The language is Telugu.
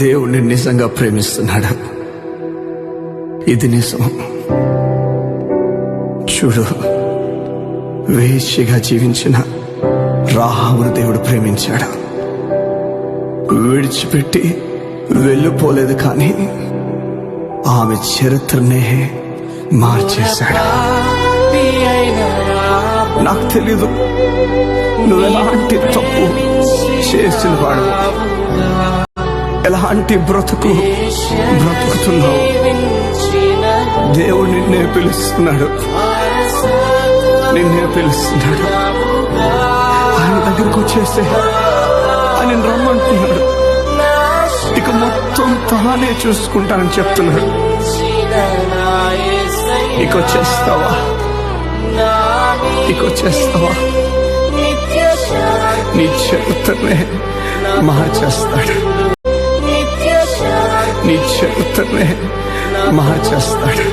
దేవుణ్ణి నిజంగా ప్రేమిస్తున్నాడు. ఇది నిజం. చూడు, వేశ్యగా జీవించిన రాహాబును దేవుడు ప్రేమించాడు. విడిచిపెట్టి వెళ్ళిపోలేదు, కానీ ఆమె చరిత్రనే మార్చేశాడు. నాకు తెలీదు నువ్వెలాంటి తప్పు చేసిన వాడు, ఎలాంటి బ్రతుకుతున్నావు. దేవుడు నిన్నే పిలుస్తున్నాడు. ఆయన దగ్గరకు వచ్చేస్తే ఆయన రమ్మంటున్నాడు. ఇక మొత్తం తానే చూసుకుంటానని చెప్తున్నాడు. ఇక వచ్చేస్తావా? నీ చరిత్రనే మార్చేస్తాడు. నీ చరిత్రనే మార్చేస్తాడు.